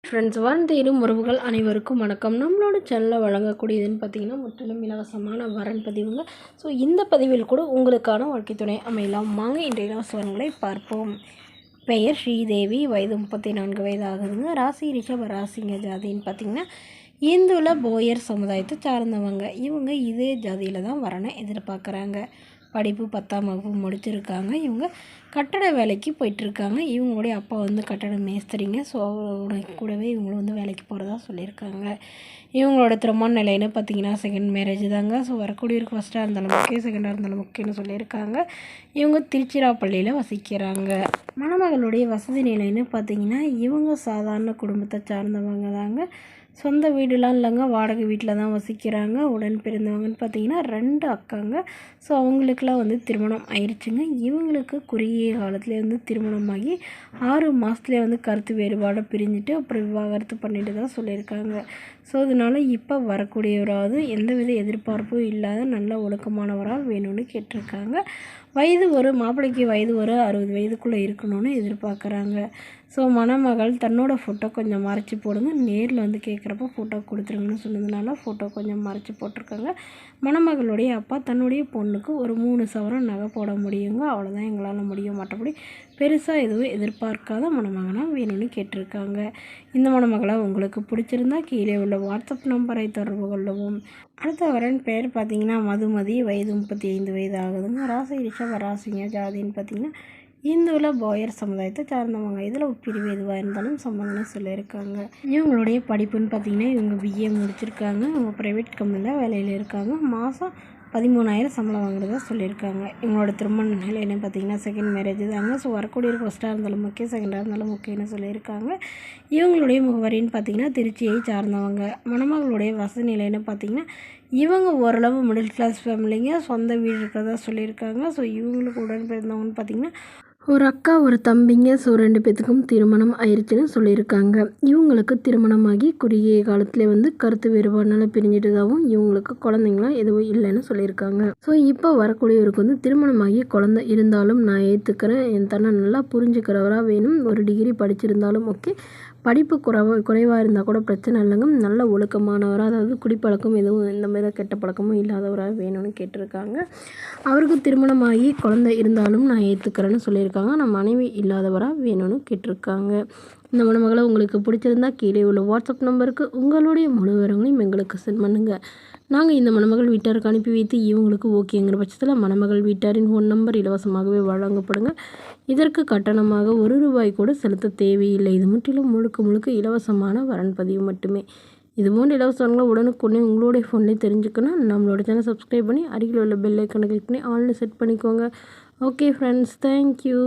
Friends தேடும் உறவுகள் அனைவருக்கும் வணக்கம். நம்மளோட சேனலில் வழங்கக்கூடியதுன்னு பார்த்தீங்கன்னா முற்றிலும் இலவசமான வரன் பதிவுங்க. ஸோ இந்த பதிவில் கூட உங்களுக்கான வாழ்க்கை துணை அமையலாம். வாங்க இன்றைய இலவச வரன்களை பார்ப்போம். பெயர் ஸ்ரீதேவி, வயது 34 வயது ஆகுதுங்க. ராசி ரிஷப ராசிங்க. ஜாதின்னு பார்த்தீங்கன்னா இந்துல போயர் சமுதாயத்தை சார்ந்தவங்க. இவங்க இதே ஜாதியில் தான் வரனை எதிர்பார்க்குறாங்க. படிப்பு 10ஆம் வகுப்பு முடிச்சிருக்காங்க. இவங்க கட்டட வேலைக்கு போயிட்டுருக்காங்க. இவங்களுடைய அப்பா கட்டட மேஸ்திரிங்க. ஸோ அவரோட கூடவே இவங்களும் வேலைக்கு போகிறதா சொல்லியிருக்காங்க. இவங்களோட திருமண நிலைன்னு பார்த்தீங்கன்னா செகண்ட் மேரேஜ் தாங்க. ஸோ வரக்கூடியவருக்கு ஃபஸ்ட்டாக இருந்தாலும் ஓகே, செகண்டாக இருந்தாலும் ஓகேன்னு சொல்லியிருக்காங்க. இவங்க திருச்சிராப்பள்ளியில் வசிக்கிறாங்க. மணமகளுடைய வசதி நிலைன்னு பார்த்தீங்கன்னா இவங்க சாதாரண குடும்பத்தை சார்ந்தவங்க தாங்க. சொந்த வீடுலாம் இல்லைங்க, வாடகை வீட்டில் தான் வசிக்கிறாங்க. உடன் பிறந்தவங்கன்னு பார்த்தீங்கன்னா 2 அக்காங்க. ஸோ அவங்களுக்கெல்லாம் திருமணம் ஆயிடுச்சுங்க. இவங்களுக்கு குறுகிய காலத்துலேயே திருமணமாகி 6 மாதத்துலேயே கருத்து வேறுபாடை பிரிஞ்சுட்டு அப்புறம் விவாகரத்து பண்ணிட்டு தான் சொல்லியிருக்காங்க. ஸோ அதனால் இப்போ வரக்கூடியவராவது எந்தவித எதிர்பார்ப்பும் இல்லாத நல்ல ஒழுக்கமானவராக வேணும்னு கேட்டிருக்காங்க. மாப்பிள்ளைக்கு வயது 60 வயதுக்குள்ளே இருக்கணும்னு எதிர்பார்க்குறாங்க. ஸோ மணமகள் தன்னோட ஃபோட்டோ கொஞ்சம் மறைச்சி போடுங்க, நேரில் கேட்குறப்ப ஃபோட்டோ கொடுத்துருங்கன்னு சொன்னதுனால ஃபோட்டோ கொஞ்சம் மறைச்சி போட்டிருக்காங்க. மணமகளுடைய அப்பா தன்னுடைய பொண்ணுக்கு ஒரு 3 சவரம் நகை போட முடியுங்க, அவ்வளோதான் எங்களால் முடியும், மற்றபடி பெருசாக எதுவும் எதிர்பார்க்காத மணமகனாக வேணும்னு கேட்டிருக்காங்க. இந்த மணமகளை உங்களுக்கு பிடிச்சிருந்தா கீழே உள்ள வாட்ஸ்அப் நம்பரை தொடர்பு கொள்ளவும். அடுத்த வரன் பேர் பார்த்தீங்கன்னா மதுமதி, வயது 35 வயது ஆகுதுங்க. ராசி ரிஷப ராசிங்க. ஜாதின்னு பார்த்தீங்கன்னா இந்துவில் போயர் சமுதாயத்தை சார்ந்தவங்க. இதில் பிரிவு எதுவாக இருந்தாலும் சம்மந்தம்னு சொல்லியிருக்காங்க. இவங்களுடைய படிப்புன்னு பார்த்தீங்கன்னா இவங்க பிஏ முடிச்சிருக்காங்க. இவங்க ப்ரைவேட் கம்பெனியில் வேலையில் இருக்காங்க. மாதம் 13,000 சம்பளம் வாங்குறதா சொல்லியிருக்காங்க. இவங்களோட திருமண நிலை என்ன பார்த்தீங்கன்னா செகண்ட் மேரேஜ் தாங்க. ஸோ வரக்கூடிய ஃபஸ்ட்டாக இருந்தாலும் ஓகே, செகண்டாக இருந்தாலும் ஓகேன்னு சொல்லியிருக்காங்க. இவங்களுடைய முகவரின்னு பார்த்தீங்கன்னா திருச்சியை சார்ந்தவங்க. மணமகளுடைய வசதி நிலைன்னு பார்த்தீங்கன்னா இவங்க ஓரளவு மிடில் கிளாஸ் ஃபேமிலிங்க. சொந்த வீடு இருக்கிறதா சொல்லியிருக்காங்க. ஸோ இவங்களுக்கு உடன் பிறந்தவங்கன்னு பார்த்தீங்கன்னா ஒரு அக்கா ஒரு தம்பிங்க. ஸோ 2 பேத்துக்கும் திருமணம் ஆயிடுச்சுன்னு சொல்லியிருக்காங்க. இவங்களுக்கு திருமணமாகி குறுகிய காலத்தில் கருத்து வேறுபாடுனால பிரிஞ்சிட்டதாகவும் இவங்களுக்கு குழந்தைங்களாம் எதுவும் இல்லைன்னு சொல்லியிருக்காங்க. ஸோ இப்போ வரக்கூடியவருக்கு திருமணமாகி குழந்தை இருந்தாலும் நான் ஏற்றுக்கிறேன், என் தன்னை நல்லா புரிஞ்சுக்கிறவராக வேணும், ஒரு டிகிரி படிச்சிருந்தாலும் ஓகே, படிப்பு குறைவாக இருந்தால் கூட பிரச்சனை இல்லைங்க, நல்ல ஒழுக்கமானவராக, அதாவது குடிப்பழக்கம் எதுவும் இந்த மாதிரி கெட்ட பழக்கமும் இல்லாதவராக வேணும்னு கேட்டிருக்காங்க. அவருக்கு திருமணமாகி குழந்தை இருந்தாலும் நான் ஏற்றுக்கிறேன்னு சொல்லியிருக்காங்க. நான் மனைவி இல்லாதவராக வேணும்னு கேட்டிருக்காங்க. இந்த மணமகளை உங்களுக்கு பிடிச்சிருந்தா கீழே உள்ள வாட்ஸ்அப் நம்பருக்கு உங்களுடைய முழு விவரங்களையும் எங்களுக்கு சென்ட் பண்ணுங்கள். நாங்கள் இந்த மணமகள் வீட்டாருக்கு அனுப்பி வைத்து இவங்களுக்கு ஓகேங்கிற பட்சத்தில் மணமகள் வீட்டாரின் ஃபோன் நம்பர் இலவசமாகவே வழங்கப்படுங்க. இதற்கு கட்டணமாக ₹1 கூட செலுத்த தேவையில்லை. இது முற்றிலும் முழுக்க இலவசமான வரன் பதிவு மட்டுமே. இதுபோன்ற இலவசங்களை உடனுக்குடனே உங்களுடைய ஃபோன்லேயே தெரிஞ்சுக்கணும். நம்மளோட சேனல் சப்ஸ்கிரைப் பண்ணி அருகில் உள்ள பெல் ஐக்கனை கிளிக் பண்ணி ஆல்னு செட் பண்ணிக்கோங்க. Okay friends, thank you.